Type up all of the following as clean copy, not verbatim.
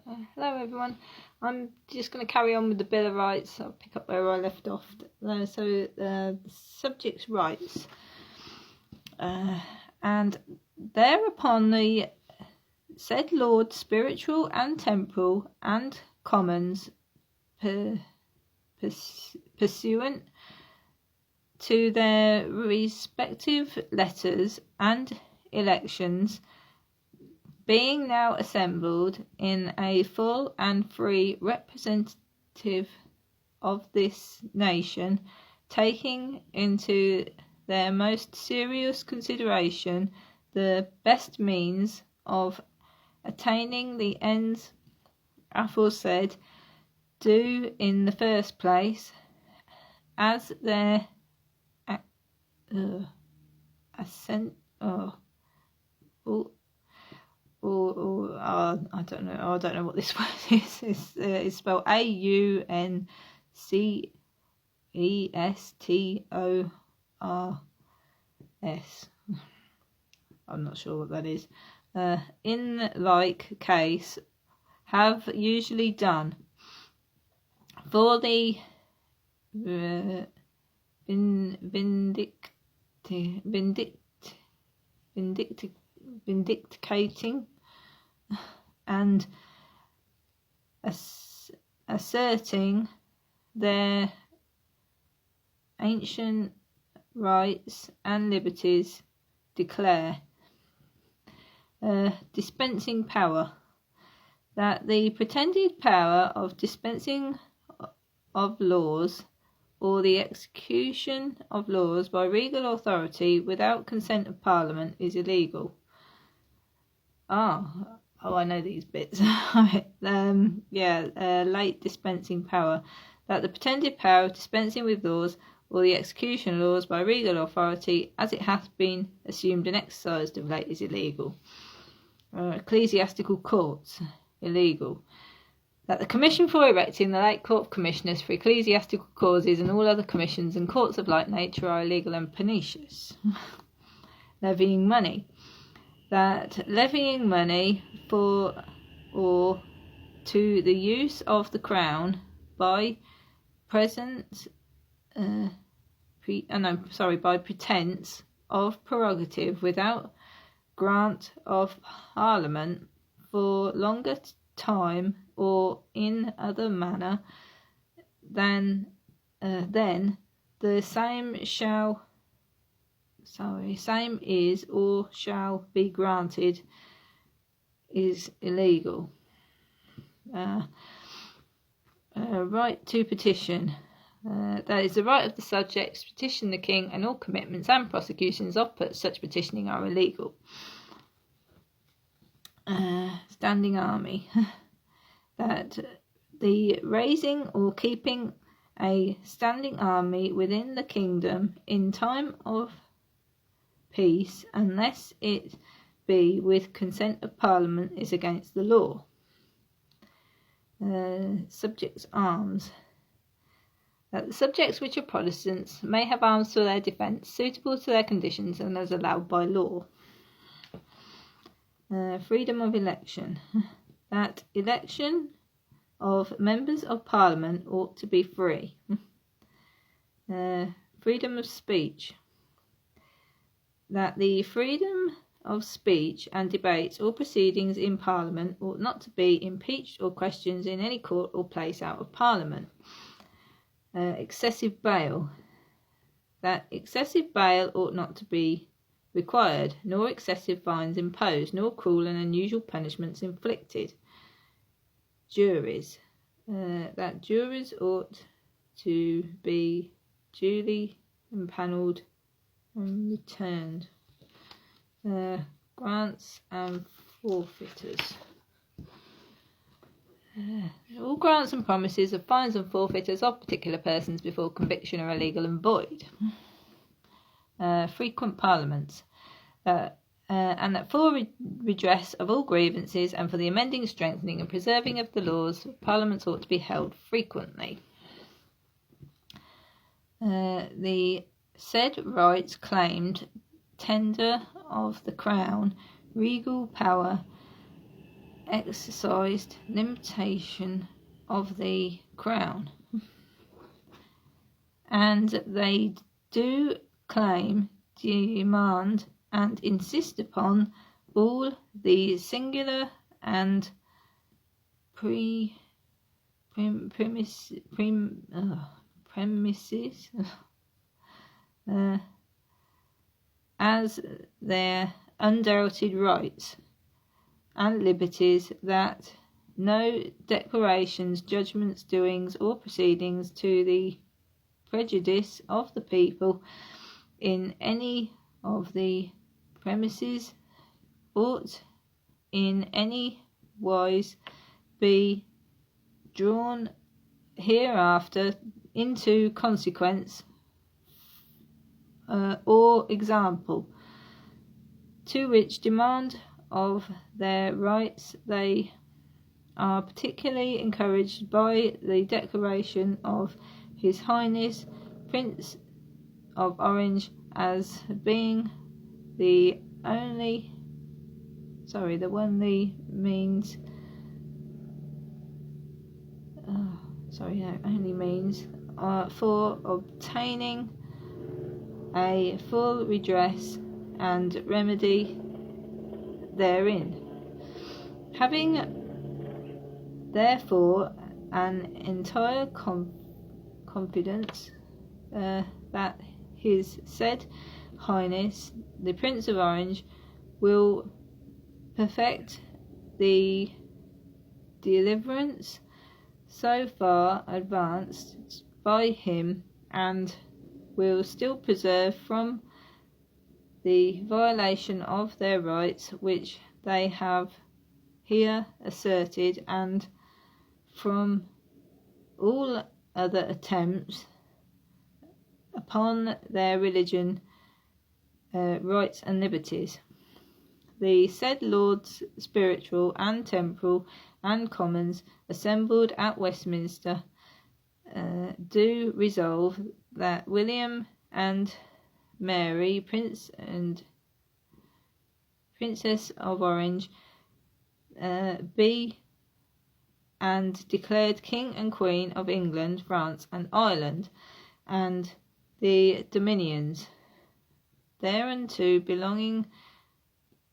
Hello everyone. I'm just going to carry on with the Bill of Rights. I'll pick up where I left off. The subject's rights. And thereupon the said Lord spiritual and temporal and commons pursuant to their respective letters and elections, being now assembled in a full and free representative of this nation, taking into their most serious consideration the best means of attaining the ends aforesaid, do in the first place, as their assent I don't know what this word is. It's spelled AUNCESTORS. I'm not sure what that is. In like case, have usually done for the vindicating and asserting their ancient rights and liberties, declare dispensing power, that the pretended power of dispensing of laws or the execution of laws by regal authority without consent of Parliament is illegal. I know these bits. Late dispensing power, that the pretended power of dispensing with laws or the execution of laws by regal authority, as it hath been assumed and exercised of late, is illegal. Ecclesiastical courts, illegal. That the commission for erecting the late court of commissioners for ecclesiastical causes and all other commissions and courts of like nature are illegal and pernicious. Levying money. That levying money for or to the use of the crown by present by pretence of prerogative without grant of Parliament for longer time or in other manner than the same is or shall be granted is illegal. Right to petition. That is the right of the subjects to petition the king, and all commitments and prosecutions of such petitioning are illegal. Standing army. That the raising or keeping a standing army within the kingdom in time of peace, unless it be with consent of Parliament, is against the law. Subjects' arms. That the subjects which are Protestants may have arms for their defence, suitable to their conditions and as allowed by law. Freedom of election. That election of members of Parliament ought to be free. Freedom of speech. That the freedom of speech and debates or proceedings in Parliament ought not to be impeached or questioned in any court or place out of Parliament. Excessive bail. That excessive bail ought not to be required, nor excessive fines imposed, nor cruel and unusual punishments inflicted. Juries. That juries ought to be duly empanelled and returned. Grants and forfeiters. All grants and promises of fines and forfeiters of particular persons before conviction are illegal and void. Frequent parliaments. And that for redress of all grievances and for the amending, strengthening and preserving of the laws, parliaments ought to be held frequently. The said rights claimed tender of the crown, regal power exercised limitation of the crown, and they do claim, demand and insist upon all the singular and premises as their undoubted rights and liberties, that no declarations, judgments, doings or proceedings to the prejudice of the people in any of the premises ought in any wise be drawn hereafter into consequence or example, to which demand of their rights they are particularly encouraged by the declaration of His Highness Prince of Orange as being the only means for obtaining a full redress and remedy therein. Having therefore an entire confidence that His said Highness the Prince of Orange will perfect the deliverance so far advanced by him, and will still preserve from the violation of their rights which they have here asserted, and from all other attempts upon their religion, rights and liberties. The said Lords Spiritual and Temporal and Commons assembled at Westminster do resolve that William and Mary, Prince and Princess of Orange, be and declared King and Queen of England, France and Ireland, and the dominions thereunto belonging,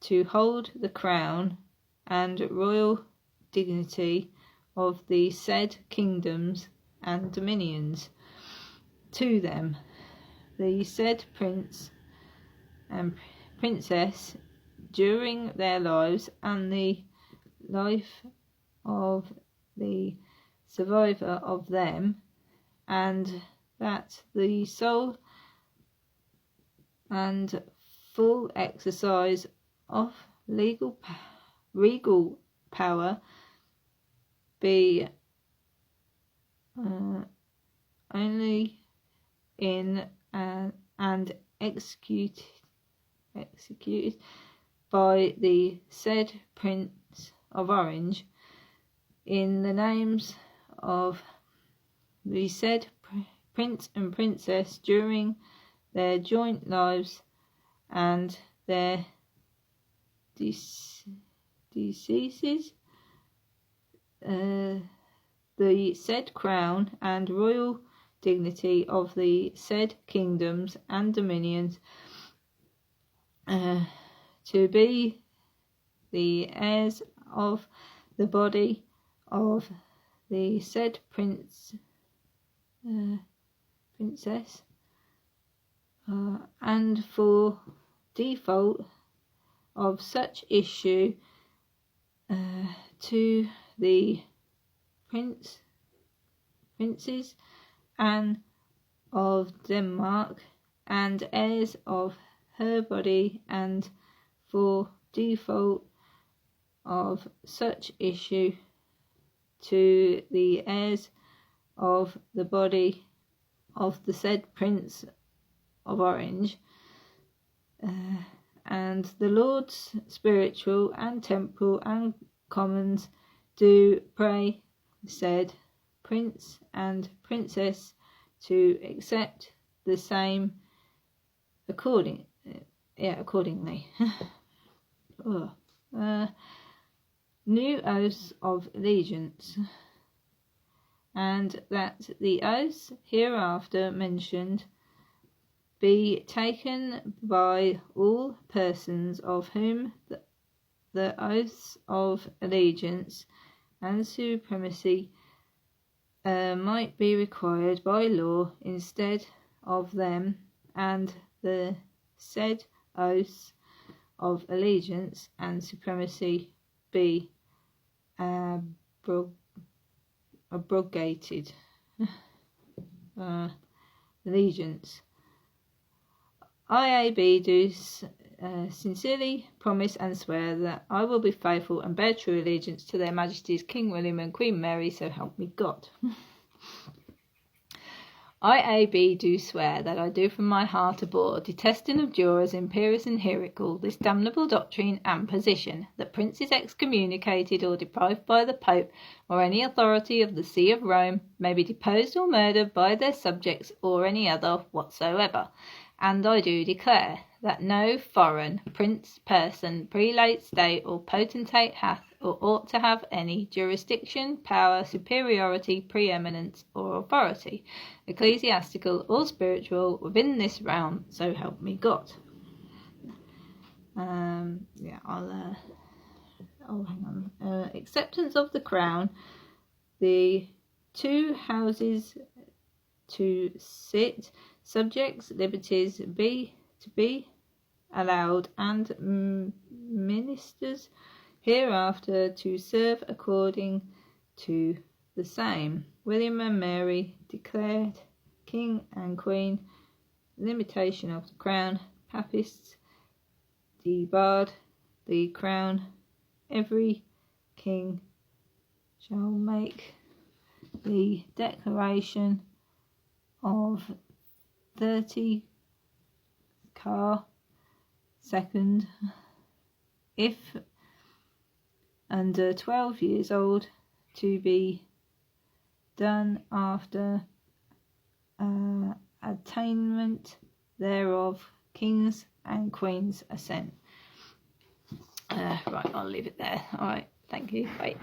to hold the crown and royal dignity of the said kingdoms and dominions to them, the said prince and princess, during their lives and the life of the survivor of them, and that the sole and full exercise of regal power be only in and executed by the said Prince of Orange in the names of the said Prince and Princess during their joint lives, and their deceases, the said crown and royal dignity of the said kingdoms and dominions to be the heirs of the body of the said princess, and for default of such issue to the princes Anne of Denmark and heirs of her body, and for default of such issue to the heirs of the body of the said Prince of Orange, and the Lords Spiritual and Temporal and Commons do pray said Prince and Princess to accept the same accordingly. new oaths of allegiance, and that the oaths hereafter mentioned be taken by all persons of whom the oaths of allegiance and supremacy might be required by law instead of them, and the said oaths of allegiance and supremacy be abrogated. Allegiance. IAB do sincerely promise and swear that I will be faithful and bear true allegiance to their Majesties King William and Queen Mary, so help me God. IAB do swear that I do from my heart abhor, detesting of jurors imperious and hierarchical, this damnable doctrine and position, that princes excommunicated or deprived by the Pope or any authority of the See of Rome may be deposed or murdered by their subjects or any other whatsoever. And I do declare that no foreign prince, person, prelate, state, or potentate hath or ought to have any jurisdiction, power, superiority, preeminence, or authority, ecclesiastical or spiritual, within this realm, so help me God. I'll hang on. Acceptance of the crown. The two houses to sit, subjects' liberties to be allowed, and ministers hereafter to serve according to the same. William and Mary declared King and Queen. Limitation of the crown. Papists debarred the crown. Every king shall make the declaration of 30 car second if under 12 years old, to be done after attainment thereof, kings and queens assent. Right, I'll leave it there. Alright, thank you, bye.